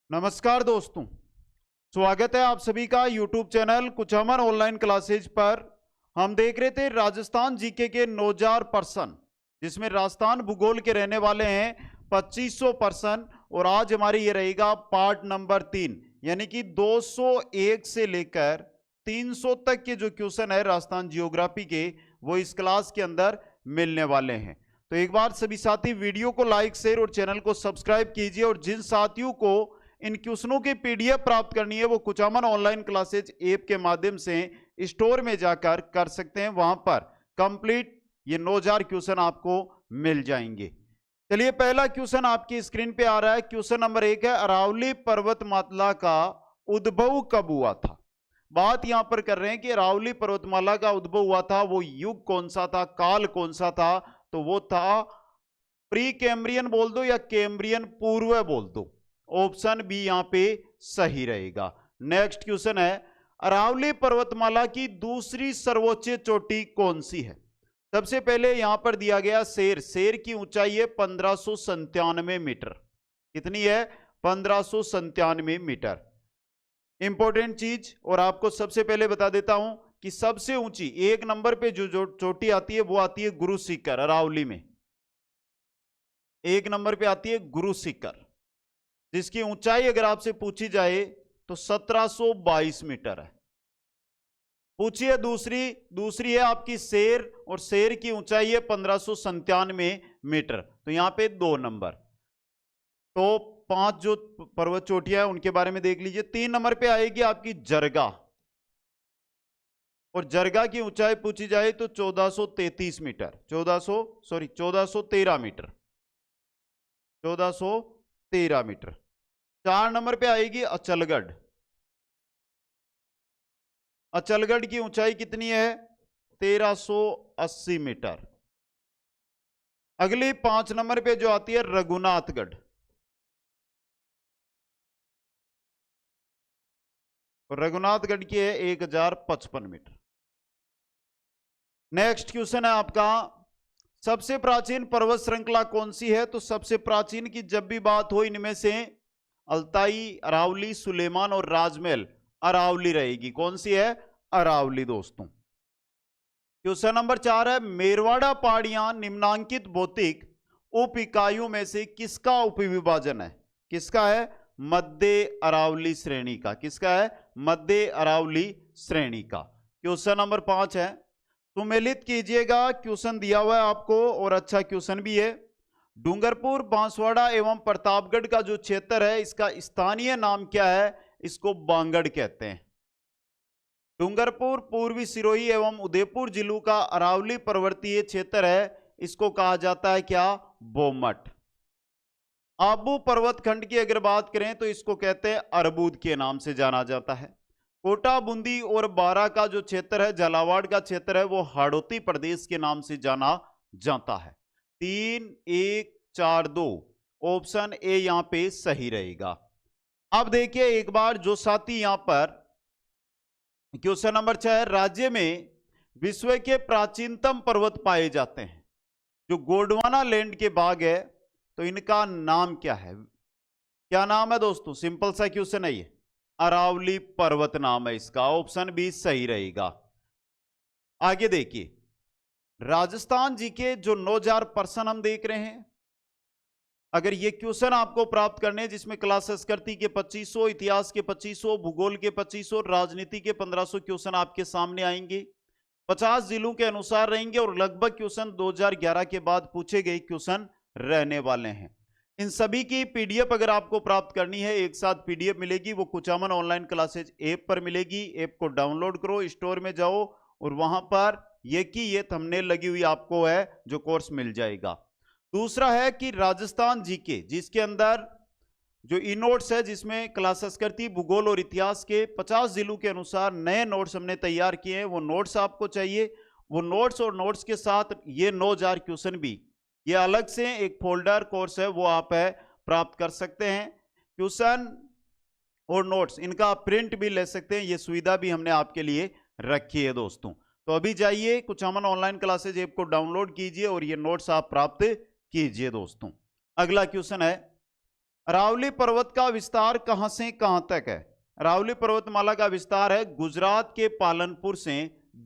नमस्कार दोस्तों, स्वागत है आप सभी का YouTube channel Kuchaman online classes पर। हम देख रहे थे राजस्थान जीके के 9000 पर्सन, जिसमें राजस्थान भूगोल के रहने वाले हैं 2500 पर्सन। और आज हमारी ये रहेगा पार्ट नंबर 3, यानी कि 201 से लेकर 300 तक के जो क्वेश्चन है राजस्थान जियोग्राफी के, वो इस क्लास के अंदर मिलने वाले हैं। तो एक बार सभी साथी वीडियो को लाइक, शेयर और चैनल को सब्सक्राइब कीजिए। और जिन साथियों को इन क्वेश्चनों की पीडीएफ प्राप्त करनी है, वो कुचामन ऑनलाइन क्लासेज ऐप के माध्यम से स्टोर में जाकर कर सकते हैं। वहां पर कंप्लीट ये 9000 क्वेश्चन आपको मिल जाएंगे। चलिए, पहला क्वेश्चन आपकी स्क्रीन पे आ रहा है। क्वेश्चन नंबर 1 है, अरावली पर्वतमाला का उद्भव कब हुआ था। बात यहां पर कर रहे हैं कि अरावली पर्वतमाला का उद्भव हुआ था, वो युग कौन सा था, काल कौन सा था। तो वो था प्री कैम्ब्रियन बोल दो या कैम्ब्रियन पूर्व बोल दो, ऑप्शन बी यहां पे सही रहेगा। नेक्स्ट क्वेश्चन है, अरावली पर्वतमाला की दूसरी सर्वोच्च चोटी कौन सी है। सबसे पहले यहां पर दिया गया शेर, शेर की ऊंचाई है 1597 मीटर। कितनी है? 1597 मीटर। इंपॉर्टेंट चीज, और आपको सबसे पहले बता देता हूं कि सबसे ऊंची एक नंबर पे जो चोटी आती है वो आती है गुरु शिखर। अरावली में एक नंबर पे आती है गुरु शिखर, जिसकी ऊंचाई अगर आपसे पूछी जाए तो 1722 मीटर है। पूछिए दूसरी है आपकी शेर, और शेर की ऊंचाई है 1597 मीटर। तो यहां पे 2 नंबर। तो 5 जो पर्वत चोटियां हैं उनके बारे में देख लीजिए। 3 नंबर पे आएगी आपकी जरगा, और जरगा की ऊंचाई पूछी जाए तो 1433 मीटर, 1413 मीटर, 1413 मीटर। 4 नंबर पे आएगी अचलगढ़। अचलगढ़ की ऊंचाई कितनी है? 1380 मीटर। अगली 5 नंबर पे जो आती है रघुनाथगढ़, रघुनाथगढ़ की है 1055 मीटर। नेक्स्ट क्वेश्चन है आपका, सबसे प्राचीन पर्वत श्रृंखला कौन सी है। तो सबसे प्राचीन की जब भी बात हो, इनमें से अल्ताई, अरावली, सुलेमान और राजमहल, अरावली रहेगी। कौन सी है? अरावली दोस्तों। क्वेश्चन नंबर 4 है, मेरवाड़ा पहाड़ियां निम्नांकित भौतिक उप इकाइयों में से किसका उपविभाजन है। किसका है? मध्य अरावली श्रेणी का। किसका है? मध्य अरावली श्रेणी का। क्वेश्चन नंबर 5 है, सुमेलित कीजिएगा। क्वेश्चन दिया हुआ है आपको और अच्छा क्वेश्चन भी है। डूंगरपुर, बांसवाड़ा एवं प्रतापगढ़ का जो क्षेत्र है, इसका स्थानीय नाम क्या है? इसको बांगड़ कहते हैं। डूंगरपुर पूर्वी सिरोही एवं उदयपुर जिलों का अरावली पर्वतीय क्षेत्र है, इसको कहा जाता है क्या? बोमट। आबू पर्वत खंड की अगर बात करें तो इसको कहते हैं अरबूद के नाम से जाना जाता है। कोटा, बूंदी और बारा का जो क्षेत्र है, झालावाड़ का क्षेत्र है, वो हाड़ौती प्रदेश के नाम से जाना जाता है। 3, 1, 4, 2, ऑप्शन ए यहां पे सही रहेगा। अब देखिए एक बार जो साथी यहां पर क्वेश्चन नंबर 6 है, राज्य में विश्व के प्राचीनतम पर्वत पाए जाते हैं। जो गोंडवाना लैंड के भाग है, तो इनका नाम क्या है? क्या नाम है दोस्तों? सिंपल सा क्वेश्चन है ये, अरावली पर्वत नाम है इसका। ऑप्शन बी सही रहेगा। आगे देखिए, राजस्थान जी के जो 9000 पर्सन हम देख रहे हैं, अगर ये क्वेश्चन आपको प्राप्त करने हैं, जिसमें क्लास संस्कृति के 2500, इतिहास के 2500, भूगोल के 2500, राजनीति के 1500 क्वेश्चन आपके सामने आएंगे। 50 जिलों के अनुसार रहेंगे और लगभग क्वेश्चन 2011 के बाद पूछे गए क्वेश्चन रहने वाले हैं। इन सभी की पीडीएफ अगर आपको प्राप्त करनी है, एक साथ पीडीएफ मिलेगी, वो कुचामन ऑनलाइन क्लासेज ऐप पर मिलेगी। ऐप को डाउनलोड करो, स्टोर में जाओ और वहां पर ये थंबनेल लगी हुई आपको है जो कोर्स मिल जाएगा। दूसरा है कि राजस्थान जीके, जिसके अंदर जो ई नोट्स है, जिसमें क्लास संस्कृति, भूगोल और इतिहास के 50 जिलों के अनुसार नए नोट्स हमने तैयार किए हैं। वो नोट्स आपको चाहिए, वो नोट्स और नोट्स के साथ ये 9000 क्वेश्चन भी, ये अलग से एक फोल्डर कोर्स है, वो आप प्राप्त कर सकते हैं। क्वेश्चन और नोट्स इनका प्रिंट भी ले सकते हैं, ये सुविधा भी हमने आपके लिए रखी है दोस्तों। तो अभी जाइए कुचामन ऑनलाइन क्लासेज ऐप को डाउनलोड कीजिए और ये नोट्स आप प्राप्त कीजिए दोस्तों। अगला क्वेश्चन है, अरावली पर्वत का विस्तार कहां से कहां तक है? अरावली पर्वतमाला का विस्तार है गुजरात के पालनपुर से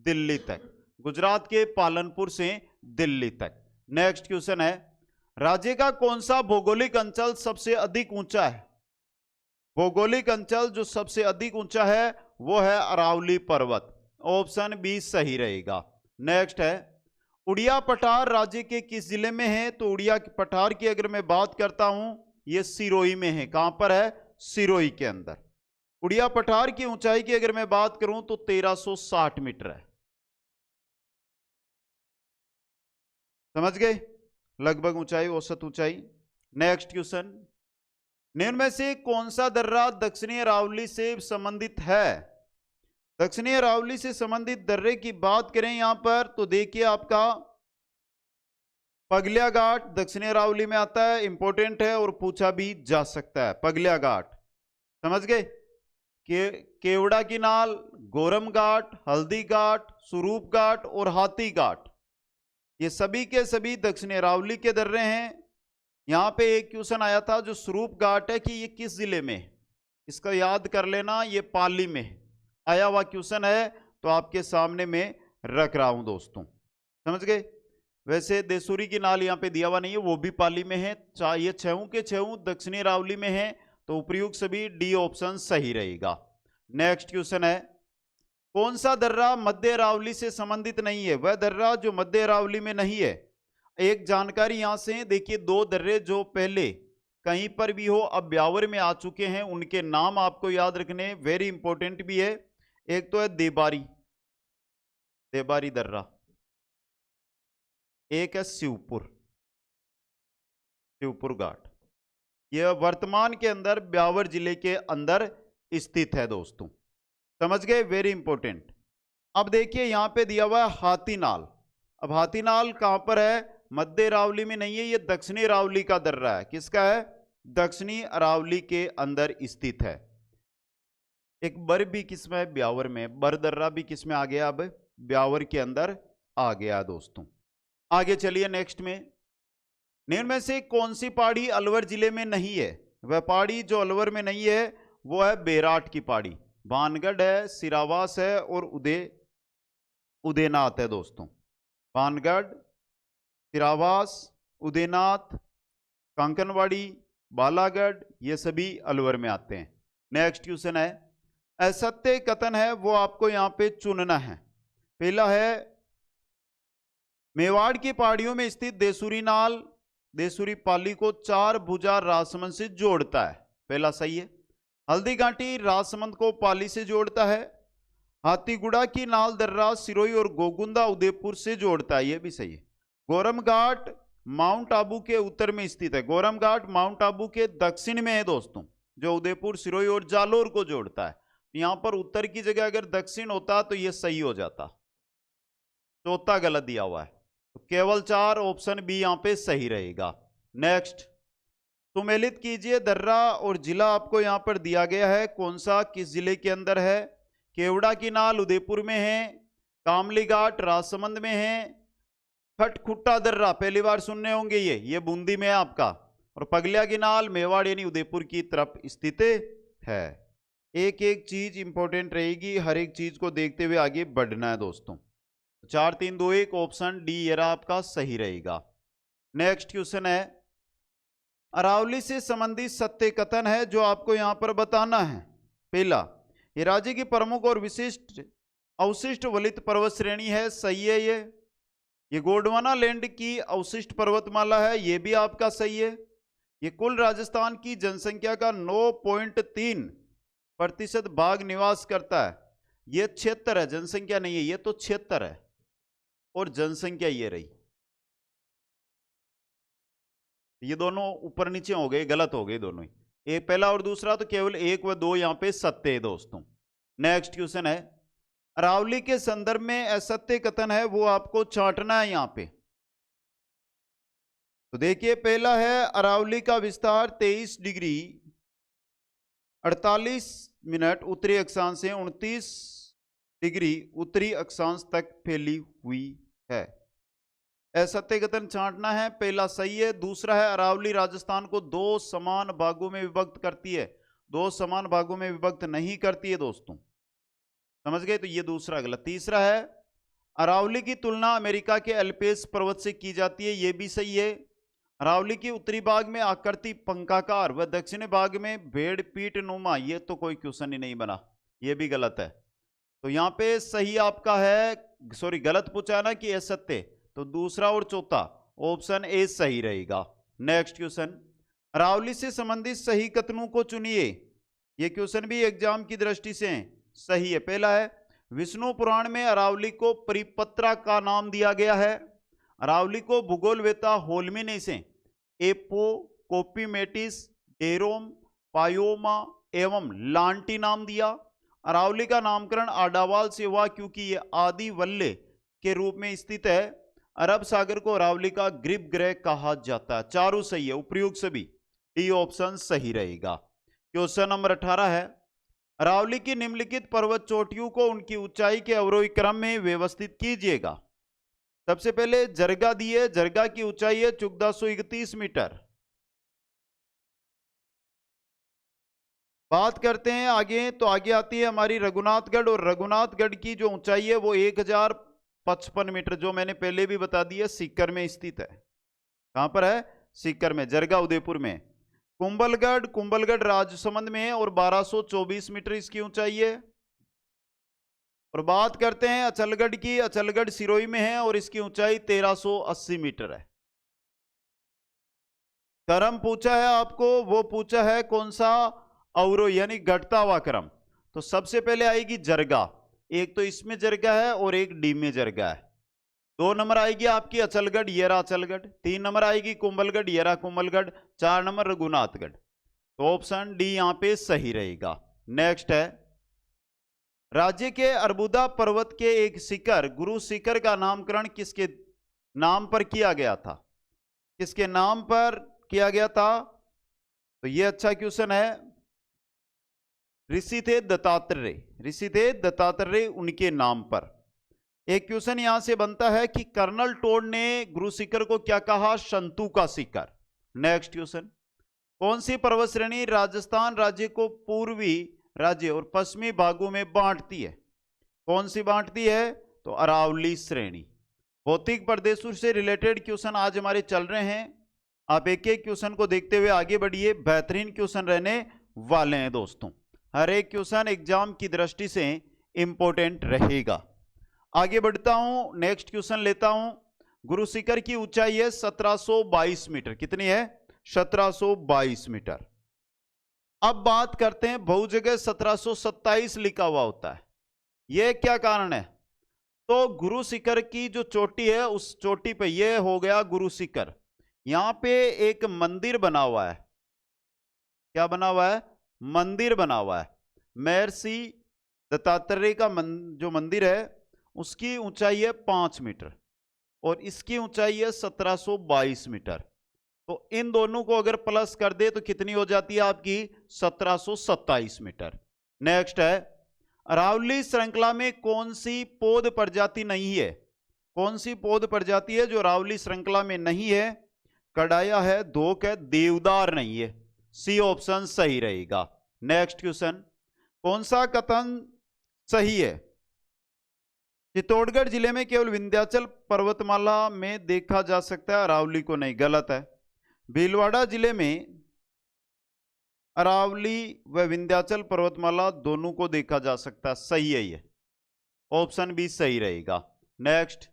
दिल्ली तक। गुजरात के पालनपुर से दिल्ली तक। नेक्स्ट क्वेश्चन है, राज्य का कौन सा भौगोलिक अंचल सबसे अधिक ऊंचा है? भौगोलिक अंचल जो सबसे अधिक ऊंचा है वो है अरावली पर्वत। ऑप्शन बी सही रहेगा। नेक्स्ट है, उड़िया पठार राज्य के किस जिले में है? तो उड़िया पठार की अगर मैं बात करता हूं, ये सिरोही में है। कहां पर है? सिरोही के अंदर। उड़िया पठार की ऊंचाई की अगर मैं बात करूं तो 1360 मीटर है। समझ गए? लगभग ऊंचाई, औसत ऊंचाई। नेक्स्ट क्वेश्चन, निम्न में से कौन सा दर्रा दक्षिणी अरावली से संबंधित है? दक्षिणी अरावली से संबंधित दर्रे की बात करें यहां पर तो देखिए आपका पगलिया घाट दक्षिणी अरावली में आता है, इंपॉर्टेंट है और पूछा भी जा सकता है। पगलिया घाट समझ गए? केवड़ा की नाल, गोरम घाट, हल्दी घाट, स्वरूप घाट और हाथी घाट, ये सभी के सभी दक्षिणी अरावली के दर्रे हैं। यहां पे एक क्वेश्चन आया था जो स्वरूप घाट है कि ये किस जिले में, इसका याद कर लेना, ये पाली में आया हुआ क्वेश्चन है, तो आपके सामने में रख रहा हूं दोस्तों। समझ गए? वैसे देसूरी की नाल यहाँ पे दिया हुआ नहीं है, वो भी पाली में है। ये छऊ के छऊ दक्षिणी अरावली में है, तो उपयुक्त सभी डी ऑप्शन सही रहेगा। नेक्स्ट क्वेश्चन है, कौन सा दर्रा मध्य अरावली से संबंधित नहीं है? वह दर्रा जो मध्य अरावली में नहीं है। एक जानकारी यहां से देखिए, दो दर्रे जो पहले कहीं पर भी हो अब ब्यावर में आ चुके हैं, उनके नाम आपको याद रखने, वेरी इंपॉर्टेंट भी है। एक तो है देबारी, देबारी दर्रा, एक है शिवपुर, शिवपुर घाट। यह वर्तमान के अंदर ब्यावर जिले के अंदर स्थित है दोस्तों। समझ गए? Very important. अब देखिए यहां पे दिया हुआ है हाथीनाल। अब हाथीनाल कहां पर है? मध्य अरावली में नहीं है, ये दक्षिणी अरावली का दर्रा है। किसका है? दक्षिणी अरावली के अंदर स्थित है। एक बर भी किसमें है? ब्यावर में। बर दर्रा भी किसमें आ गया? अब ब्यावर के अंदर आ गया दोस्तों। आगे चलिए नेक्स्ट में, निम्न में से कौन सी पहाड़ी अलवर जिले में नहीं है? वह पहाड़ी जो अलवर में नहीं है वो है बेराट की पहाड़ी। भानगढ़ है, सिरावास है और उदयनाथ है दोस्तों। भानगढ़, सिरावास, उदयनाथ, कांकनवाड़ी, बालागढ़, ये सभी अलवर में आते हैं। नेक्स्ट क्वेश्चन है, असत्य कथन है वो आपको यहां पे चुनना है। पहला है, मेवाड़ की पहाड़ियों में स्थित देसूरी नाल देसूरी पाली को चार भुजा राजसमंद से जोड़ता है। पहला सही है। हल्दी घाटी राजसमंद को पाली से जोड़ता है। हाथीगुड़ा की नाल दर्रा सिरोही और गोगुंदा उदयपुर से जोड़ता है, यह भी सही है। गोरम घाट माउंट आबू के उत्तर में स्थित है। गोरम घाट माउंट आबू के दक्षिण में है दोस्तों, जो उदयपुर, सिरोही और जालोर को जोड़ता है। यहां पर उत्तर की जगह अगर दक्षिण होता तो यह सही हो जाता, चौथा गलत दिया हुआ है। तो केवल 4 ऑप्शन बी यहां पे सही रहेगा। नेक्स्ट, सुमेलित कीजिए दर्रा और जिला आपको यहां पर दिया गया है, कौन सा किस जिले के अंदर है? केवड़ा की नाल उदयपुर में है, कामली घाट राजसमंद में है, खटखुट्टा दर्रा पहली बार सुनने होंगे, ये बूंदी में है आपका, और पगलिया की नाल मेवाड़ यानी उदयपुर की तरफ स्थित है। एक एक चीज इंपॉर्टेंट रहेगी, हर एक चीज को देखते हुए आगे बढ़ना है दोस्तों। 4 3 2 1 ऑप्शन डी ये आपका सही रहेगा। नेक्स्ट क्वेश्चन है, अरावली से संबंधित सत्य कथन है जो आपको यहां पर बताना है। पहला, ये राज्य की प्रमुख और विशिष्ट अवशिष्ट वलित पर्वत श्रेणी है, सही है। ये गोंडवाना लैंड की अवशिष्ट पर्वतमाला है, ये भी आपका सही है। ये कुल राजस्थान की जनसंख्या का 9.3% भाग निवास करता है। ये क्षेत्र है, जनसंख्या नहीं है, ये तो क्षेत्र है और जनसंख्या ये रही। ये दोनों ऊपर नीचे हो गए, गलत हो गए दोनों ही, एक पहला और दूसरा, तो केवल 1 व 2 यहां पे सत्य है दोस्तों। नेक्स्ट क्वेश्चन है, अरावली के संदर्भ में असत्य कथन है वो आपको छांटना है यहां पे। तो देखिए पहला है, अरावली का विस्तार 23 डिग्री 48 मिनट उत्तरी अक्षांश से 29 डिग्री उत्तरी अक्षांश तक फैली हुई है। असत्य कथन छांटना है। पहला सही है। दूसरा है अरावली राजस्थान को दो समान भागों में विभक्त करती है। दो समान भागों में विभक्त नहीं करती है दोस्तों, समझ गए? तो ये दूसरा गलत। तीसरा है अरावली की तुलना अमेरिका के एल्पेस पर्वत से की जाती है, ये भी सही है। अरावली की उत्तरी भाग में आकृति पंखाकार व दक्षिणी भाग में भेड़ पीठ नुमा, ये तो कोई क्वेश्चन ही नहीं बना, ये भी गलत है। तो यहाँ पे सही आपका है, सॉरी गलत पूछा है ना कि असत्य, तो दूसरा और चौथा ऑप्शन ए सही रहेगा। नेक्स्ट क्वेश्चन, अरावली से संबंधित सही कथनों को चुनिए। ये क्वेश्चन भी एग्जाम की दृष्टि से सही है। पहला है विष्णु पुराण में अरावली को परिपत्रा का नाम दिया गया है। अरावली को भूगोलवेता होल्मी ने इसे एपो कोपीमेटिस डेरोम पायोमा एवं लांटी नाम दिया। अरावली का नामकरण आडावाल से हुआ क्योंकि यह आदि वल्ले के रूप में स्थित है। अरब सागर को अरावली का ग्रीब ग्रह कहा जाता है। चारों सही है, उपयुक्त सभी, डी ऑप्शन सही रहेगा। क्वेश्चन नंबर 18 है अरावली की निम्नलिखित पर्वत चोटियों को उनकी ऊंचाई के अवरोही क्रम में व्यवस्थित कीजिएगा। सबसे पहले जरगा दी है, जरगा की ऊंचाई है 1431 मीटर। बात करते हैं आगे, तो आगे आती है हमारी रघुनाथगढ़, और रघुनाथगढ़ की जो ऊंचाई है वो 1055 मीटर, जो मैंने पहले भी बता दिया सीकर में स्थित है। कहां पर है? सीकर में, जरगा उदयपुर में। कुंभलगढ़, कुंभलगढ़ राजसमंद में है और 1224 मीटर इसकी ऊंचाई है। और बात करते हैं अचलगढ़ की, अचलगढ़ सिरोही में है और इसकी ऊंचाई 1380 मीटर है। क्रम पूछा है आपको, वो पूछा है कौन सा अवरोह यानी घटता हुआ क्रम। तो सबसे पहले आएगी जरगा, एक तो इसमें जरगा है और एक डी में जरगा है। 2 नंबर आएगी आपकी अचलगढ़, येरा अचलगढ़। 3 नंबर आएगी कुंभलगढ़, येरा कुंभलगढ़। 4 नंबर रघुनाथगढ़। तो ऑप्शन डी यहां पे सही रहेगा। नेक्स्ट है राज्य के अरबुदा पर्वत के एक शिखर गुरु शिखर का नामकरण किसके नाम पर किया गया था? किसके नाम पर किया गया था? तो ये अच्छा क्वेश्चन है। ऋषि थे दत्तात्रेय, ऋषि थे दत्तात्रेय, उनके नाम पर। एक क्वेश्चन यहां से बनता है कि कर्नल टोड ने गुरु शिखर को क्या कहा? शंतु का शिखर। नेक्स्ट क्वेश्चन, कौन सी पर्वत श्रेणी राजस्थान राज्य को पूर्वी राज्य और पश्चिमी भागों में बांटती है? कौन सी बांटती है? तो अरावली श्रेणी। भौतिक प्रदेशों से रिलेटेड क्वेश्चन आज हमारे चल रहे हैं। आप एक एक क्वेश्चन को देखते हुए आगे बढ़िए, बेहतरीन क्वेश्चन रहने वाले हैं दोस्तों। हर एक क्वेश्चन एग्जाम की दृष्टि से इंपॉर्टेंट रहेगा। आगे बढ़ता हूं, नेक्स्ट क्वेश्चन लेता हूं। गुरु शिखर की ऊंचाई है 1722 मीटर। कितनी है? 1722 मीटर। अब बात करते हैं, बहुत जगह 1727 लिखा हुआ होता है, यह क्या कारण है? तो गुरु शिखर की जो चोटी है उस चोटी पे यह हो गया गुरु शिखर। यहां पे एक मंदिर बना हुआ है। क्या बना हुआ है? मंदिर बना हुआ है। महर्षि दत्तात्रेय का जो मंदिर है उसकी ऊंचाई है 5 मीटर और इसकी ऊंचाई है 1722 मीटर। तो इन दोनों को अगर प्लस कर दे तो कितनी हो जाती है आपकी? 1727 मीटर। नेक्स्ट है अरावली श्रृंखला में कौन सी पौध प्रजाति नहीं है? कौन सी पौध प्रजाति है जो अरावली श्रृंखला में नहीं है? कडाया है, धोक है, देवदार नहीं है। सी ऑप्शन सही रहेगा। नेक्स्ट क्वेश्चन, कौन सा कथन सही है? चित्तौड़गढ़ जिले में केवल विंध्याचल पर्वतमाला में देखा जा सकता है, अरावली को नहीं, गलत है। भीलवाड़ा जिले में अरावली व विंध्याचल पर्वतमाला दोनों को देखा जा सकता है, सही है ये, ऑप्शन बी सही रहेगा। नेक्स्ट,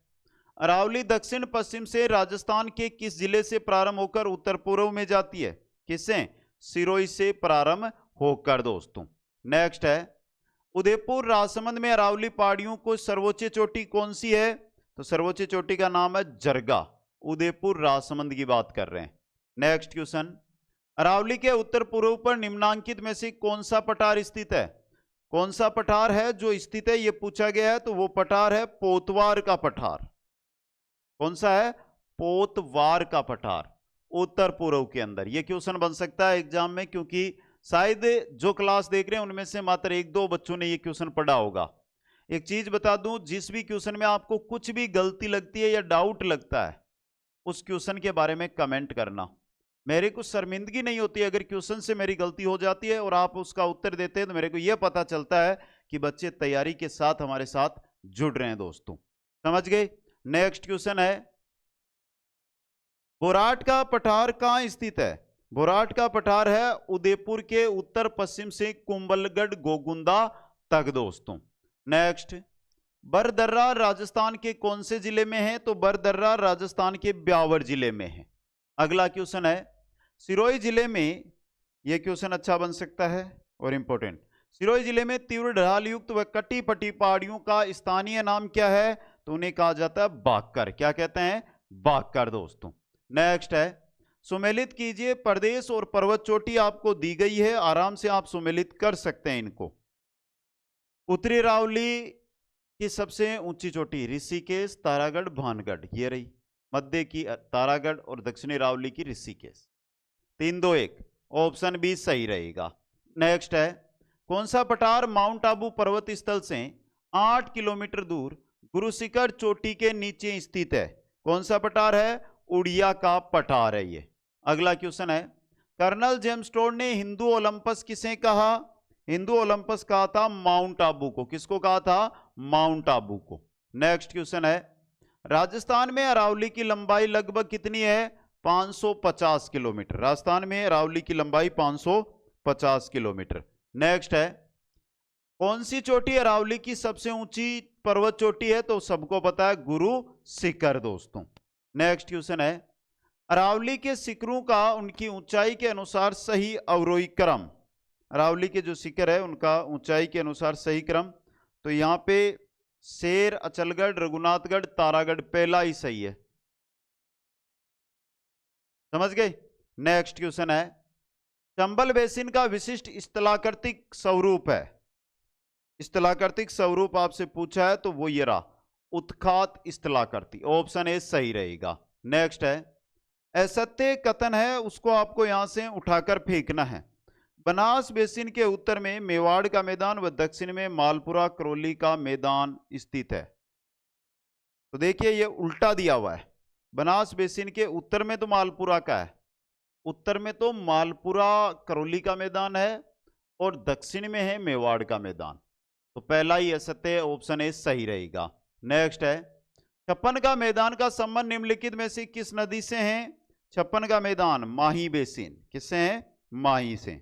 अरावली दक्षिण पश्चिम से राजस्थान के किस जिले से प्रारंभ होकर उत्तर पूर्व में जाती है? किससे? सिरोही से प्रारंभ होकर दोस्तों। नेक्स्ट है उदयपुर राजसमंद में अरावली पहाड़ियों को सर्वोच्च चोटी कौन सी है? तो सर्वोच्च चोटी का नाम है जरगा। उदयपुर राजसमंद की बात कर रहे हैं। नेक्स्ट क्वेश्चन, अरावली के उत्तर पूर्व पर निम्नांकित में से कौन सा पठार स्थित है? कौन सा पठार है जो स्थित है, यह पूछा गया है। तो वो पठार है पोतवार का पठार। कौन सा है? पोतवार का पठार, उत्तर पूर्व के अंदर। यह क्वेश्चन बन सकता है एग्जाम में, क्योंकि शायद जो क्लास देख रहे हैं उनमें से मात्र 1-2 बच्चों ने यह क्वेश्चन पढ़ा होगा। एक चीज बता दूं, जिस भी क्वेश्चन में आपको कुछ भी गलती लगती है या डाउट लगता है उस क्वेश्चन के बारे में कमेंट करना। मेरे को शर्मिंदगी नहीं होती अगर क्वेश्चन से मेरी गलती हो जाती है और आप उसका उत्तर देते हैं, तो मेरे को यह पता चलता है कि बच्चे तैयारी के साथ हमारे साथ जुड़ रहे हैं दोस्तों। समझ गए? नेक्स्ट क्वेश्चन है, बोराट का पठार कहां स्थित है? बोराट का पठार है उदयपुर के उत्तर पश्चिम से कुंभलगढ़ गोगुंदा तक दोस्तों। नेक्स्ट, बरदर्रा राजस्थान के कौन से जिले में है? तो बरदर्रा राजस्थान के ब्यावर जिले में है। अगला क्वेश्चन है, सिरोही जिले में, यह क्वेश्चन अच्छा बन सकता है और इंपॉर्टेंट, सिरोही जिले में तीव्र ढाल युक्त व कटी पटी पहाड़ियों का स्थानीय नाम क्या है? तो उन्हें कहा जाता है बाकर। क्या कहते हैं? बाकर दोस्तों। नेक्स्ट है, सुमेलित कीजिए, प्रदेश और पर्वत चोटी आपको दी गई है, आराम से आप सुमेलित कर सकते हैं इनको। उत्तरी अरावली की सबसे ऊंची चोटी ऋषिकेश, तारागढ़, भानगढ़, ये रही। मध्य की तारागढ़ और दक्षिणी अरावली की ऋषिकेश। 3-2-1, ऑप्शन बी सही रहेगा। नेक्स्ट है, कौन सा पठार माउंट आबू पर्वत स्थल से 8 किलोमीटर दूर गुरु शिखर चोटी के नीचे स्थित है? कौन सा पठार है? उड़िया का पठार है ये। अगला क्वेश्चन है, कर्नल जेम्स टोड ने हिंदू ओलंपस किसे कहा? हिंदू ओलंपस कहा था माउंट आबू को। किसको कहा था? माउंट आबू को। नेक्स्ट क्वेश्चन है, राजस्थान में अरावली की लंबाई लगभग कितनी है? 550 किलोमीटर। राजस्थान में अरावली की लंबाई 550 किलोमीटर। नेक्स्ट है, कौन सी चोटी अरावली की सबसे ऊंची पर्वत चोटी है? तो सबको पता है गुरु शिखर दोस्तों। नेक्स्ट क्वेश्चन है, अरावली के शिखरों का उनकी ऊंचाई के अनुसार सही अवरोही क्रम। अरावली के जो शिखर है उनका ऊंचाई के अनुसार सही क्रम, तो यहां पे शेर, अचलगढ़, रघुनाथगढ़, तारागढ़ पहला ही सही है। समझ गए? नेक्स्ट क्वेश्चन है, चंबल बेसिन का विशिष्ट स्थलाकृतिक स्वरूप है। स्थलाकृतिक स्वरूप आपसे पूछा है तो वो ये रहा, उत्खात स्थलाकृति। ऑप्शन ए सही रहेगा। नेक्स्ट है, असत्य कथन है, उसको आपको यहां से उठाकर फेंकना है। बनास बेसिन के उत्तर में मेवाड़ का मैदान व दक्षिण में मालपुरा करौली का मैदान स्थित है। तो देखिए ये उल्टा दिया हुआ है। बनास बेसिन के उत्तर में तो मालपुरा का है, उत्तर में तो मालपुरा करौली का मैदान है और दक्षिण में है मेवाड़ का मैदान। तो पहला ही असत्य, ऑप्शन ए सही रहेगा। नेक्स्ट है, छप्पन का मैदान का संबंध निम्नलिखित में से किस नदी से है? छप्पन का मैदान माही बेसिन। किससे है? माही से।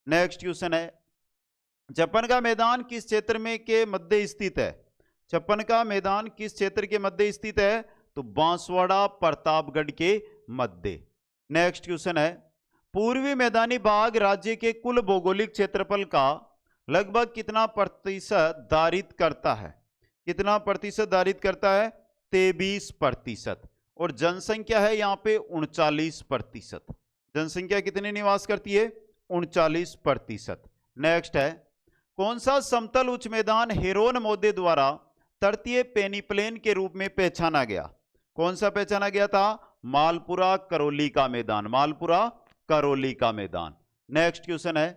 नेक्स्ट क्वेश्चन है, छप्पन का मैदान किस क्षेत्र में के मध्य स्थित है? छप्पन का मैदान किस क्षेत्र के मध्य स्थित है? तो बांसवाड़ा प्रतापगढ़ के मध्य। नेक्स्ट क्वेश्चन है, पूर्वी मैदानी भाग राज्य के कुल भौगोलिक क्षेत्रफल का लगभग कितना प्रतिशत धारित करता है? कितना प्रतिशत धारित करता है? 23%। और जनसंख्या है यहाँ पे 39%। जनसंख्या कितनी निवास करती है? 39%। नेक्स्ट है, कौन सा समतल उच्च मैदान हेरोन मोदे द्वारा तृतीय पेनीप्लेन के रूप में पहचाना गया? कौन सा पहचाना गया था? मालपुरा करौली का मैदान। मालपुरा करौली का मैदान। नेक्स्ट क्वेश्चन है,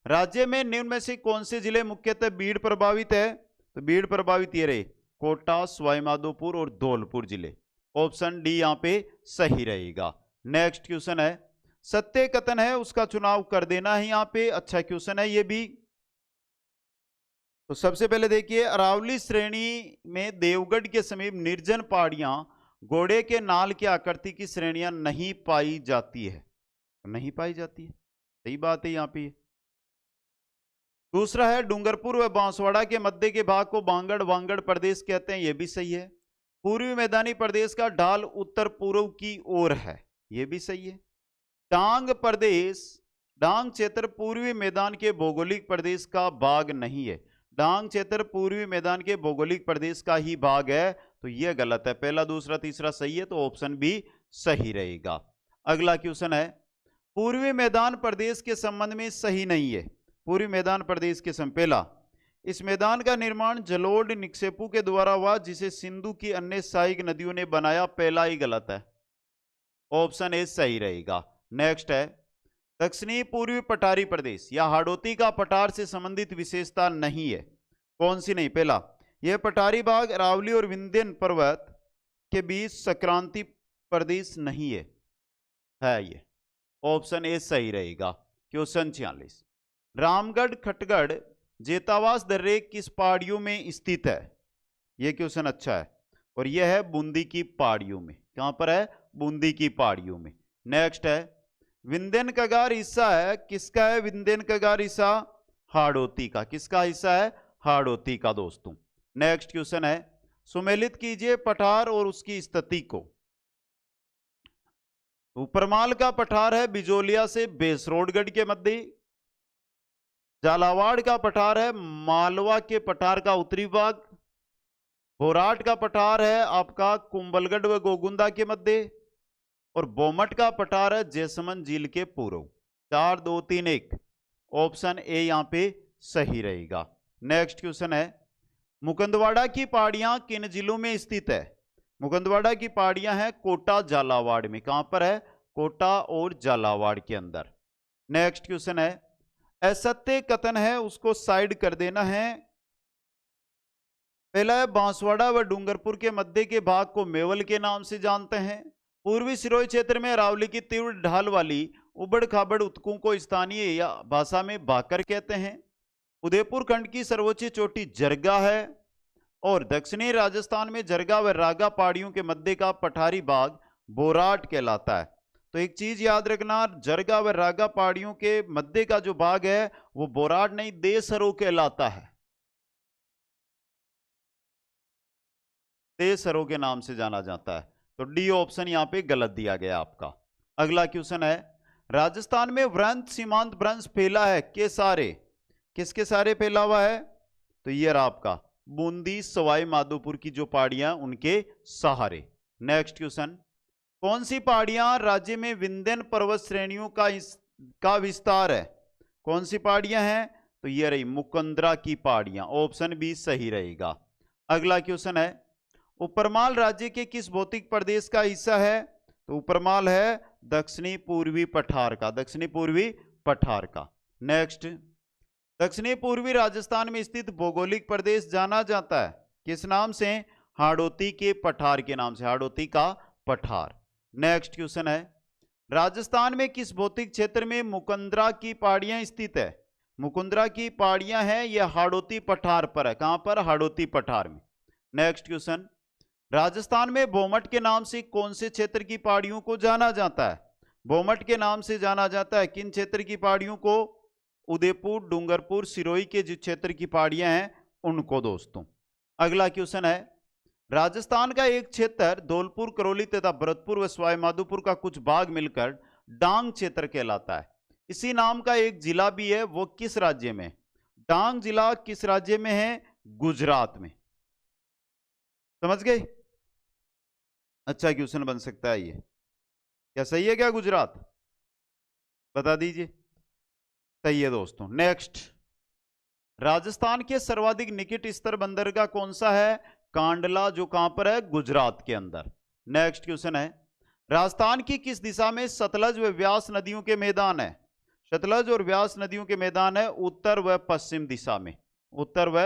राज्य में निम्न में से कौन से जिले मुख्यतः बीड़ प्रभावित है? तो बीड़ प्रभावित ये रहे, कोटा, सवाईमाधोपुर और धौलपुर जिले। ऑप्शन डी यहां पे सही रहेगा। नेक्स्ट क्वेश्चन है, सत्य कथन है उसका चुनाव कर देना है यहां पे। अच्छा क्वेश्चन है ये भी। तो सबसे पहले देखिए, अरावली श्रेणी में देवगढ़ के समीप निर्जन पहाड़ियां घोड़े के नाल की आकृति की श्रेणियां नहीं पाई जाती है। नहीं पाई जाती है, सही बात है यहां पे। दूसरा है, डूंगरपुर व बांसवाड़ा के मध्य के भाग को बांगड़ वांगड़ प्रदेश कहते हैं। यह भी सही है। पूर्वी मैदानी प्रदेश का ढाल उत्तर पूर्व की ओर है। यह भी सही है। डांग प्रदेश, डांग क्षेत्र पूर्वी मैदान के भौगोलिक प्रदेश का भाग नहीं है। डांग क्षेत्र पूर्वी मैदान के भौगोलिक प्रदेश का ही भाग है, तो यह गलत है। पहला, दूसरा, तीसरा सही है, तो ऑप्शन बी सही रहेगा। अगला क्वेश्चन है, पूर्वी मैदान प्रदेश के संबंध में सही नहीं है। पूर्वी मैदान प्रदेश के संबंध, पहला, इस मैदान का निर्माण जलोढ़ निक्षेपों के द्वारा हुआ जिसे सिंधु की अन्य सहायक नदियों ने बनाया। पहला ही गलत है, ऑप्शन ए सही रहेगा। नेक्स्ट है, दक्षिणी पूर्वी पठारी प्रदेश या हाड़ौती का पठार से संबंधित विशेषता नहीं है। कौन सी नहीं? पहला, यह पठारी भाग अरावली और विंध्यन पर्वत के बीच संक्रांति प्रदेश नहीं है ये। ऑप्शन ए सही रहेगा। क्वेश्चन 46, रामगढ़ खटगढ़ जेतावास दर्रे किस पहाड़ियों में स्थित है? ये क्वेश्चन अच्छा है और यह है बूंदी की पहाड़ियों में। कहां पर है? बूंदी की पहाड़ियों में। नेक्स्ट है, विंध्यन कगार हिस्सा है किसका है? विंध्यन कगार हिस्सा हाड़ौती का। किसका हिस्सा है? हाड़ौती का दोस्तों। नेक्स्ट क्वेश्चन है, सुमेलित कीजिए पठार और उसकी स्थिति को। ऊपरमाल का पठार है बिजोलिया से बेसरोडगढ़ के मध्य। झालावाड़ का पठार है मालवा के पठार का उत्तरी भाग। बोराट का पठार है आपका कुंभलगढ़ व गोगुंदा के मध्य। और बोमट का पठार है जैसमंद झील के पूर्व। 4 2 3 1, ऑप्शन ए यहां पे सही रहेगा। नेक्स्ट क्वेश्चन है, मुकुंदवाड़ा की पहाड़ियां किन जिलों में स्थित है? मुकुंदवाड़ा की पहाड़ियां हैं कोटा झालावाड़ में। कहां पर है? कोटा और झालावाड़ के अंदर। नेक्स्ट क्वेश्चन है, असत्य कथन है उसको साइड कर देना है। पहला है, बांसवाड़ा व डूंगरपुर के मध्य के भाग को मेवल के नाम से जानते हैं। पूर्वी सिरोही क्षेत्र में अरावली की तीव्र ढाल वाली उबड़ खाबड़ उत्कों को स्थानीय या भाषा में भाकर कहते हैं। उदयपुर खंड की सर्वोच्च चोटी जरगा है। और दक्षिणी राजस्थान में जरगा व रागा पहाड़ियों के मध्य का पठारी भाग बोराट कहलाता है। तो एक चीज याद रखना, जरगा व रागा पहाड़ियों के मध्य का जो भाग है वो बोराट नहीं देसरो कहलाता है। देसरो के नाम से जाना जाता है। तो डी ऑप्शन यहां पे गलत दिया गया आपका। अगला क्वेश्चन है, राजस्थान में व्रंत सीमांत भ्रंश फैला है के सारे? किसके सारे फैला हुआ है? तो ये रहा आपका बूंदी सवाई माधोपुर की जो पहाड़ियां उनके सहारे। नेक्स्ट क्वेश्चन, कौन सी पहाड़ियां राज्य में विंध्यन पर्वत श्रेणियों का विस्तार है? कौन सी पहाड़ियां हैं? तो ये रही मुकुंदरा की पहाड़ियां। ऑप्शन बी सही रहेगा। अगला क्वेश्चन है, ऊपरमाल राज्य के किस भौतिक प्रदेश का हिस्सा है? तो ऊपरमाल है दक्षिणी पूर्वी पठार का। दक्षिणी पूर्वी पठार का। नेक्स्ट, दक्षिणी पूर्वी राजस्थान में स्थित भौगोलिक प्रदेश जाना जाता है किस नाम से? हाड़ौती के पठार के नाम से। हाड़ौती का पठार। नेक्स्ट क्वेश्चन है, राजस्थान में किस भौतिक क्षेत्र में मुकुंदरा की पहाड़ियां स्थित है? मुकुंदरा की पहाड़ियां हैं यह हाड़ौती पठार पर है। कहां पर? हाड़ौती पठार में। नेक्स्ट क्वेश्चन, राजस्थान में बोमट के नाम से कौन से क्षेत्र की पहाड़ियों को जाना जाता है? बोमट के नाम से जाना जाता है किन क्षेत्र की पहाड़ियों को? उदयपुर, डूंगरपुर, सिरोही के जो क्षेत्र की पहाड़ियां हैं उनको दोस्तों। अगला क्वेश्चन है, राजस्थान का एक क्षेत्र धौलपुर, करौली तथा भरतपुर व सवाई माधोपुर का कुछ भाग मिलकर डांग क्षेत्र कहलाता है। इसी नाम का एक जिला भी है, वो किस राज्य में? डांग जिला किस राज्य में है? गुजरात में। समझ गए? अच्छा क्वेश्चन बन सकता है ये। क्या सही है क्या गुजरात? बता दीजिए। सही है दोस्तों। नेक्स्ट, राजस्थान के सर्वाधिक निकट स्तर बंदरगाह कौन सा है? कांडला, जो कहां पर है? गुजरात के अंदर। नेक्स्ट क्वेश्चन है, राजस्थान की किस दिशा में सतलज व व्यास नदियों के मैदान है? सतलज और व्यास नदियों के मैदान है उत्तर व पश्चिम दिशा में। उत्तर व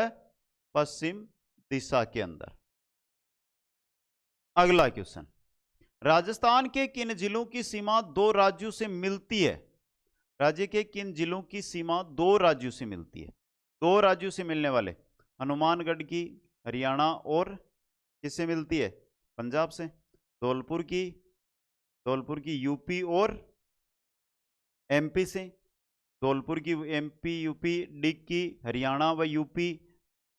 पश्चिम दिशा के अंदर। अगला क्वेश्चन, राजस्थान के किन जिलों की सीमा दो राज्यों से मिलती है? राज्य के किन जिलों की सीमा दो राज्यों से मिलती है? दो राज्यों से मिलने वाले, हनुमानगढ़ की हरियाणा और किससे मिलती है? पंजाब से। धौलपुर की यूपी और एमपी से। धौलपुर की एमपी यूपी, डिग की हरियाणा व यूपी,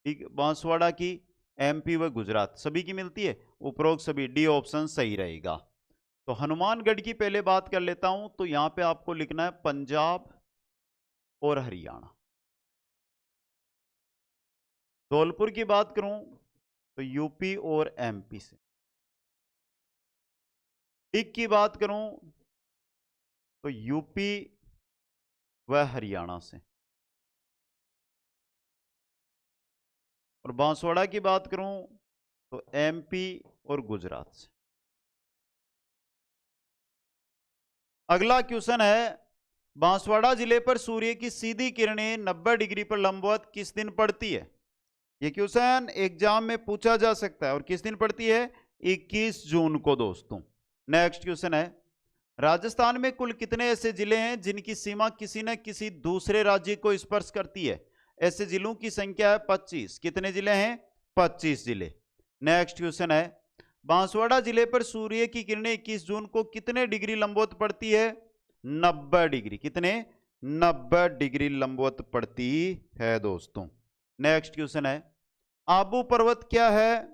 बांसवाड़ा की एमपी व गुजरात, सभी की मिलती है। उपरोक्त सभी। डी ऑप्शन सही रहेगा। तो हनुमानगढ़ की पहले बात कर लेता हूं, तो यहां पे आपको लिखना है पंजाब और हरियाणा। धौलपुर की बात करूं तो यूपी और एमपी से। डिग की बात करूं तो यूपी व हरियाणा से। और बांसवाड़ा की बात करूं तो एमपी और गुजरात से। अगला क्वेश्चन है, बांसवाड़ा जिले पर सूर्य की सीधी किरणें 90 डिग्री पर लंबवत किस दिन पड़ती है? यह क्वेश्चन एग्जाम में पूछा जा सकता है। और किस दिन पड़ती है? 21 जून को दोस्तों। नेक्स्ट क्वेश्चन है, राजस्थान में कुल कितने ऐसे जिले हैं जिनकी सीमा किसी न किसी दूसरे राज्य को स्पर्श करती है? ऐसे जिलों की संख्या है 25। कितने जिले हैं? 25 जिले। नेक्स्ट क्वेश्चन है, बांसवाड़ा जिले पर सूर्य की किरणें 21 जून को कितने डिग्री लंबवत पड़ती है? 90 डिग्री। कितने? 90 डिग्री लंबवत पड़ती है दोस्तों। नेक्स्ट क्वेश्चन है, आबू पर्वत क्या है?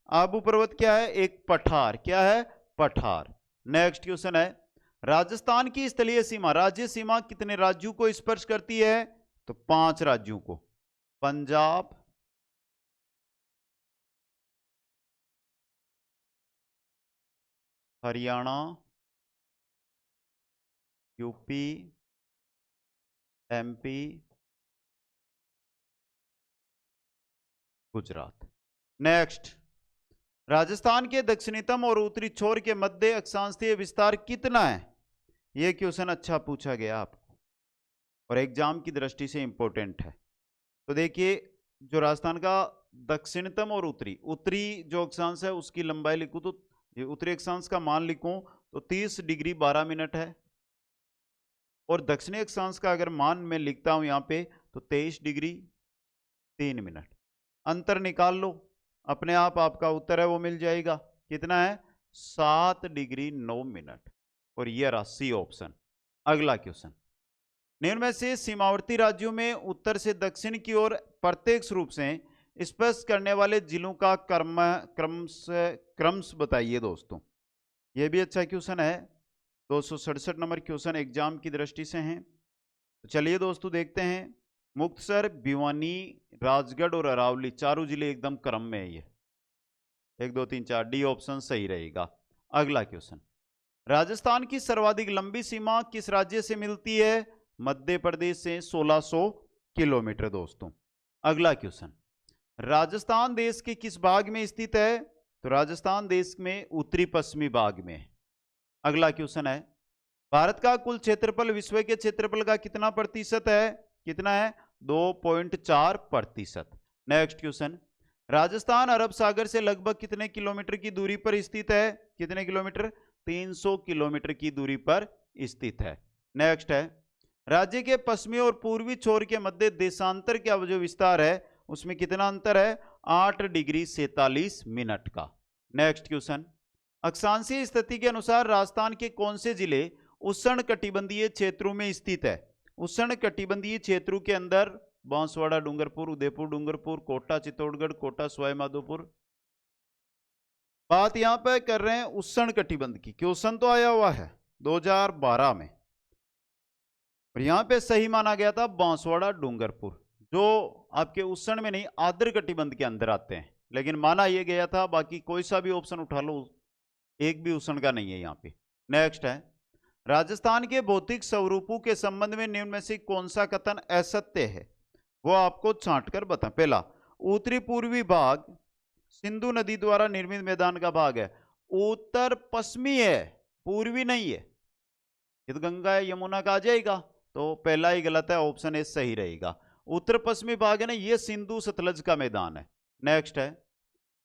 आबू पर्वत क्या है? एक पठार। क्या है? पठार। नेक्स्ट क्वेश्चन है, राजस्थान की स्थलीय सीमा, राज्य सीमा कितने राज्यों को स्पर्श करती है? तो 5 राज्यों को। Punjab, Haryana, UP, MP, Gujarat. Next, Rajasthan के दक्षिणतम और उत्तरी छोर के मध्य अक्षांशीय विस्तार कितना है? यह क्वेश्चन अच्छा पूछा गया आपको और एग्जाम की दृष्टि से इंपॉर्टेंट है। तो देखिए, जो राजस्थान का दक्षिणतम और उत्तरी जो अक्षांश है उसकी लंबाई लिखूं तो उत्तरी अक्षांश का मान लिखूं तो 30 डिग्री 12 मिनट है, और दक्षिणी अक्षांश का अगर मान मैं लिखता हूं यहां पे तो 23 डिग्री 3 मिनट। अंतर निकाल लो, अपने आप आपका उत्तर है वो मिल जाएगा। कितना है? 7 डिग्री 9 मिनट। और यह रहा सी ऑप्शन। अगला क्वेश्चन, निम्न में से सीमावर्ती राज्यों में उत्तर से दक्षिण की ओर प्रत्यक्ष रूप से स्पर्श करने वाले जिलों का क्रमश बताइए दोस्तों। यह भी अच्छा क्वेश्चन है। 267 नंबर क्वेश्चन एग्जाम की दृष्टि से हैं। तो चलिए दोस्तों देखते हैं। मुक्तसर, भिवानी, राजगढ़ और अरावली चारों जिले एकदम क्रम में है। ये 1 2 3 4 डी ऑप्शन सही रहेगा। अगला क्वेश्चन, राजस्थान की सर्वाधिक लंबी सीमा किस राज्य से मिलती है? मध्य प्रदेश से 1600 किलोमीटर दोस्तों। अगला क्वेश्चन, राजस्थान देश के किस भाग में स्थित है? तो राजस्थान देश में उत्तरी पश्चिमी भाग में है। अगला क्वेश्चन है, भारत का कुल क्षेत्रफल विश्व के क्षेत्रफल का कितना प्रतिशत है? कितना है? 2.4%। नेक्स्ट क्वेश्चन, राजस्थान अरब सागर से लगभग कितने किलोमीटर की दूरी पर स्थित है? कितने किलोमीटर? 300 किलोमीटर की दूरी पर स्थित है। नेक्स्ट है, राज्य के पश्चिमी और पूर्वी छोर के मध्य देशांतर का जो विस्तार है उसमें कितना अंतर है? 8 डिग्री 47 मिनट का। नेक्स्ट क्वेश्चन, अक्षांशीय स्थिति के अनुसार राजस्थान के कौन से जिले उष्ण कटिबंधीय क्षेत्रों में स्थित है? उष्ण कटिबंधीय क्षेत्रों के अंदर बांसवाड़ा, डूंगरपुर, उदयपुर, डूंगरपुर, कोटा, चित्तौड़गढ़, कोटा, सवाई माधोपुर। बात यहां पर कर रहे हैं उष्ण कटिबंध की। क्वेश्चन तो आया हुआ है 2012 में, और यहां पे सही माना गया था बांसवाड़ा, डूंगरपुर, जो आपके उष्ण में नहीं आर्द्र कटिबंध के अंदर आते हैं, लेकिन माना यह गया था। बाकी कोई सा भी ऑप्शन उठा लो, एक भी उष्ण का नहीं है यहाँ पे। नेक्स्ट है, राजस्थान के भौतिक स्वरूपों के संबंध में निम्न में से कौन सा कथन असत्य है? वो आपको छांटकर बता। पहला, उत्तरी पूर्वी भाग सिंधु नदी द्वारा निर्मित मैदान का भाग है। उत्तर पश्चिमी है, पूर्वी नहीं है। ये तो गंगा यमुना का आ जाएगा, तो पहला ही गलत है, ऑप्शन ए सही रहेगा। उत्तर पश्चिमी भाग है ना, ये सिंधु सतलज का मैदान है। नेक्स्ट है,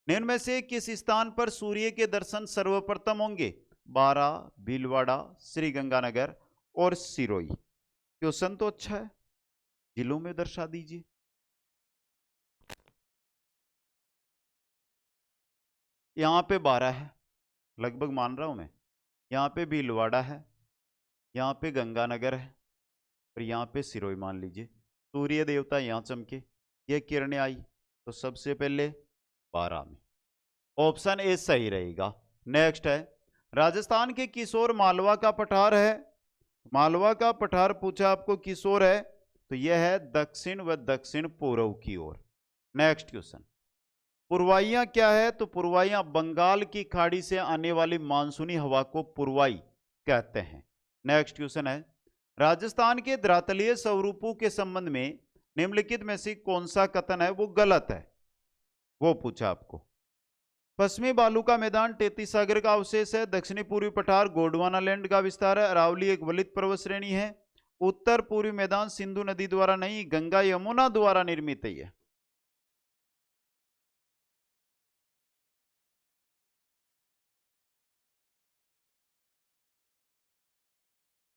निम्न में से किस स्थान पर सूर्य के दर्शन सर्वप्रथम होंगे? बारा, भीलवाड़ा, श्री गंगानगर और सिरोही। क्वेश्चन तो अच्छा है, जिलों में दर्शा दीजिए। यहां पे 12 है, लगभग मान रहा हूं मैं। यहां पे भीलवाड़ा है, यहां पे गंगानगर है और यहां पे सिरोही मान लीजिए। सूर्य देवता यहां चमके, ये किरणें आई, तो सबसे पहले 12 में। ऑप्शन ए सही रहेगा। नेक्स्ट है, राजस्थान के किशोर मालवा का पठार है। मालवा का पठार पूछा आपको, किशोर है तो यह है दक्षिण व दक्षिण पूर्व की ओर। नेक्स्ट क्वेश्चन, पुरवाइयां क्या है? तो पुरवाइयां बंगाल की खाड़ी से आने वाली मानसूनी हवा को पुरवाई कहते हैं। नेक्स्ट क्वेश्चन है, राजस्थान के धरातलीय स्वरूपों के संबंध में निम्नलिखित में से कौन सा कथन है वो गलत है? वो पूछा आपको। पश्चिमी बालू का मैदान 33 सागर का अवशेष है। दक्षिणी पूर्वी पठार गोंडवाना लैंड का विस्तार है। अरावली एक वलित पर्वत श्रेणी है। उत्तर पूर्वी मैदान सिंधु नदी द्वारा नहीं, गंगा यमुना द्वारा निर्मित है।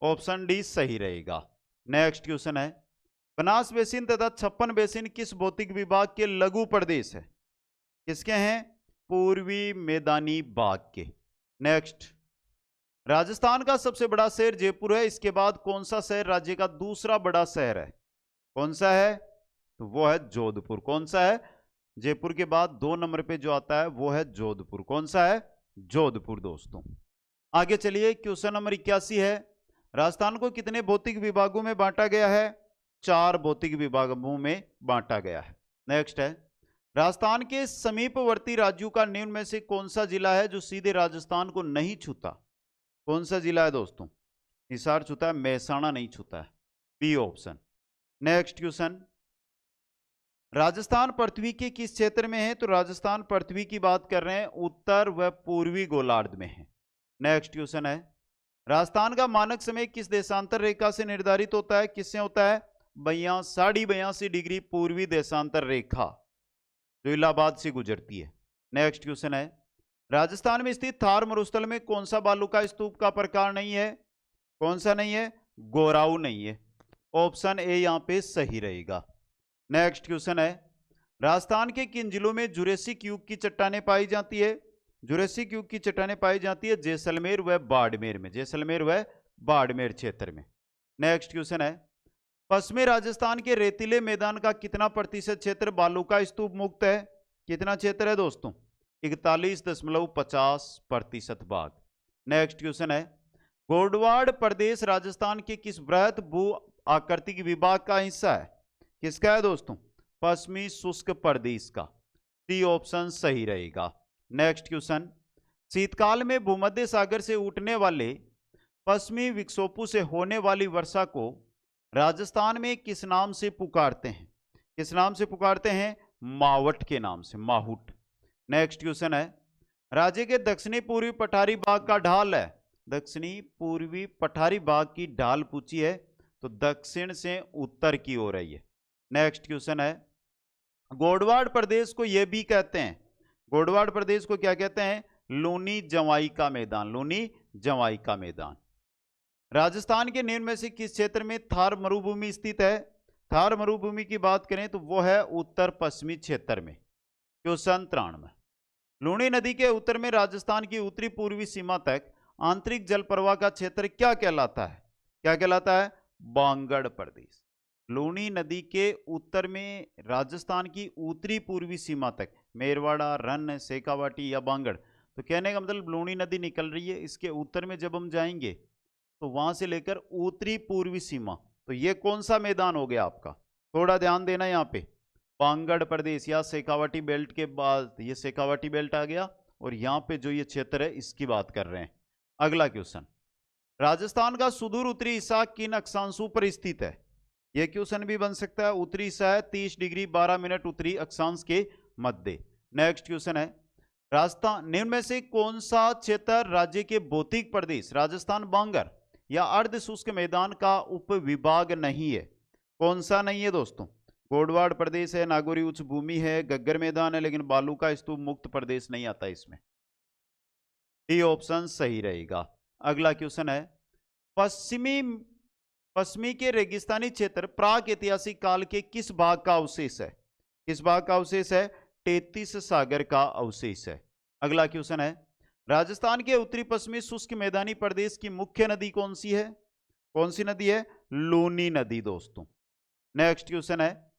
ऑप्शन डी सही रहेगा। नेक्स्ट क्वेश्चन है, बनास बेसिन तथा छप्पन बेसिन किस भौतिक विभाग के लघु प्रदेश है? किसके हैं? पूर्वी मैदानी भाग के। नेक्स्ट, राजस्थान का सबसे बड़ा शहर जयपुर है, इसके बाद कौन सा शहर राज्य का दूसरा बड़ा शहर है? कौन सा है? तो वो है जोधपुर। कौन सा है? जयपुर के बाद 2 नंबर पे जो आता है वो है जोधपुर। कौन सा है? जोधपुर दोस्तों। आगे चलिए, क्वेश्चन नंबर 81 है, राजस्थान को कितने भौतिक विभागों में बांटा गया है? 4 भौतिक विभागों में बांटा गया है। नेक्स्ट है, राजस्थान के समीपवर्ती राज्यों का निम्न में से कौन सा जिला है जो सीधे राजस्थान को नहीं छूता? कौन सा जिला है दोस्तों? हिसार छूता है, महसाणा नहीं छूता है, B option. Next question, Rajasthan पृथ्वी के किस क्षेत्र में है? तो राजस्थान पृथ्वी की बात कर रहे हैं, उत्तर व पूर्वी गोलार्ध में है। नेक्स्ट क्वेश्चन है, राजस्थान का मानक समय किस देशांतर रेखा से निर्धारित होता है? किससे होता है? 82.82 डिग्री पूर्वी देशांतर रेखा जो इलाहाबाद से गुजरती है। नेक्स्ट क्वेश्चन है, राजस्थान में स्थित थार मरुस्थल में कौन सा बालुका स्तूप का प्रकार नहीं है? कौन सा नहीं है? गोराऊ नहीं है। ऑप्शन ए यहां पे सही रहेगा। नेक्स्ट क्वेश्चन है, राजस्थान के किन जिलों में जुरेसिक युग की चट्टानें पाई जाती है? जुरेसिक युग की चट्टानें पाई जाती है जैसलमेर व बाड़मेर में, जैसलमेर व बाड़मेर क्षेत्र में। नेक्स्ट क्वेश्चन है, पश्चिमी राजस्थान के रेतीले मैदान का कितना प्रतिशत क्षेत्र बालुका स्तूप मुक्त है? कितना क्षेत्र है दोस्तों? 41.50% भाग। नेक्स्ट क्वेश्चन है, गोंडवाड़ प्रदेश राजस्थान के किस बृहत भू आकृतिक विभाग का हिस्सा है? किसका है दोस्तों? पश्चिमी शुष्क प्रदेश का। सी ऑप्शन सही रहेगा। नेक्स्ट क्वेश्चन, शीतकाल में भूमध्य सागर से उठने वाले पश्चिमी विक्षोभों से होने वाली वर्षा को राजस्थान में किस नाम से पुकारते हैं? किस नाम से पुकारते हैं? मावट के नाम से, माहुट। नेक्स्ट क्वेश्चन है, राज्य के दक्षिणी पूर्वी पठारी भाग का ढाल है? दक्षिणी पूर्वी पठारी भाग की ढाल पूछी है तो दक्षिण से उत्तर की ओर है ये। नेक्स्ट क्वेश्चन है, गोंडवाड़ प्रदेश को यह भी कहते हैं, गोंडवाड़ प्रदेश को क्या कहते हैं? लूनी जवाई का मैदान, लूनी जवाई का मैदान। राजस्थान के निम्न में से किस क्षेत्र में थार मरुभूमि स्थित है? थार मरुभूमि की बात करें तो वो है उत्तर पश्चिमी क्षेत्र में। क्वेश्चन 93, लूनी नदी के उत्तर में राजस्थान की उत्तरी पूर्वी सीमा तक आंतरिक जल प्रवाह का क्षेत्र क्या कहलाता है? क्या कहलाता है? बांगड़ प्रदेश। लूनी नदी के उत्तर में राजस्थान की उत्तरी पूर्वी सीमा तक, मेरवाड़ा, रन, शेखावाटी या बांगड़, तो कहने का मतलब लूनी नदी निकल रही है, इसके उत्तर में जब हम जाएंगे तो वहां से लेकर उत्तरी पूर्वी सीमा, तो ये कौन सा मैदान हो गया आपका? थोड़ा ध्यान देना यहाँ पे, बांगड़ प्रदेश या शेखावाटी बेल्ट के बाद ये शेखावाटी बेल्ट आ गया और यहाँ पे जो ये क्षेत्र है इसकी बात कर रहे हैं। अगला क्वेश्चन, राजस्थान का सुदूर उत्तरी हिस्सा किन अक्षांशों पर स्थित है? यह क्वेश्चन भी बन सकता है। उत्तरी हिस्सा है 30 डिग्री 12 मिनट उत्तरी अक्षांश के मध्य। नेक्स्ट क्वेश्चन है, राजस्थान निम्न में से कौन सा क्षेत्र राज्य के भौतिक प्रदेश राजस्थान बांगर या अर्ध शुष्क मैदान का उप विभाग नहीं है? कौन सा नहीं है दोस्तों? गोंडवाड़ प्रदेश है, नागौरी उच्च भूमि है, गग्गर मैदान है, लेकिन बालुका स्तूप मुक्त प्रदेश नहीं आता इसमें। डी ऑप्शन सही रहेगा। अगला क्वेश्चन है, पश्चिमी के रेगिस्तानी क्षेत्र प्राक ऐतिहासिक काल के किस भाग का अवशेष है? किस भाग का अवशेष है? 33 सागर का अवशेष है। अगला क्वेश्चन है, राजस्थान के उत्तरी पश्चिमी शुष्क मैदानी प्रदेश की मुख्य नदी कौन सी है? कौन सी नदी है? लूनी नदी दोस्तों। नेक्स्ट क्वेश्चन है,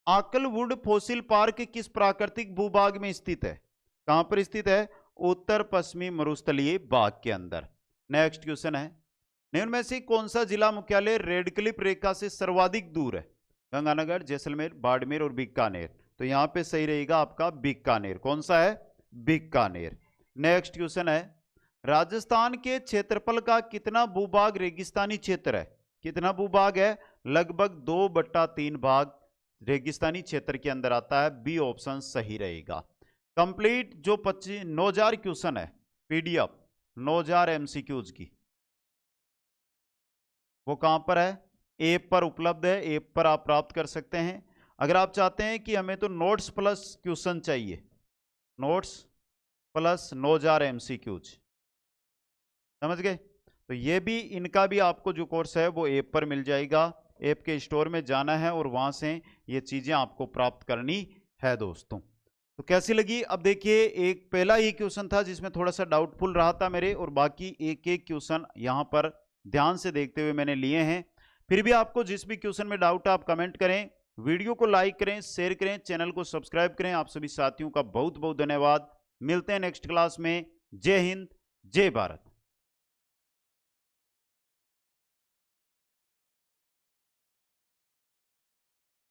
आकलवुड फॉसिल पार्क किस प्राकृतिक भूभाग में स्थित है? कहां पर स्थित है? उत्तर पश्चिमी मरुस्थलीय भाग के अंदर। नेक्स्ट क्वेश्चन है, निम्न में से कौन सा जिला मुख्यालय रेड क्लिफ रेखा से सर्वाधिक दूर है? गंगानगर, जैसलमेर, बाड़मेर और बीकानेर, तो यहां पे सही रहेगा आपका बीकानेर। कौन सा है? बीकानेर। नेक्स्ट क्वेश्चन है, राजस्थान के क्षेत्रफल का कितना भूभाग रेगिस्तानी क्षेत्र है? कितना भूभाग है? लगभग 2/3 भाग रेगिस्तानी क्षेत्र के अंदर आता है। बी ऑप्शन सही रहेगा। कंप्लीट जो 9000 क्वेश्चन है पीडीएफ 9000 एमसीक्यूज की, वो कहां पर है? ऐप पर उपलब्ध है, ऐप पर आप प्राप्त कर सकते हैं। अगर आप चाहते हैं कि हमें तो नोट्स प्लस क्वेश्चन चाहिए, नोट्स प्लस 9000 एमसीक्यूज, समझ गए? तो ये भी इनका भी आपको जो कोर्स है वो ऐप पर मिल जाएगा। ऐप के स्टोर में जाना है और वहां से ये चीजें आपको प्राप्त करनी है दोस्तों। तो कैसी लगी? अब देखिए, एक पहला ही क्वेश्चन था जिसमें थोड़ा सा डाउटफुल रहा था मेरे, और बाकी एक एक क्वेश्चन यहां पर ध्यान से देखते हुए मैंने लिए हैं। फिर भी आपको जिस भी क्वेश्चन में डाउट है आप कमेंट करें, वीडियो को लाइक करें, शेयर करें, चैनल को सब्सक्राइब करें। आप सभी साथियों का बहुत बहुत धन्यवाद। मिलते हैं नेक्स्ट क्लास में। जय हिंद, जय भारत।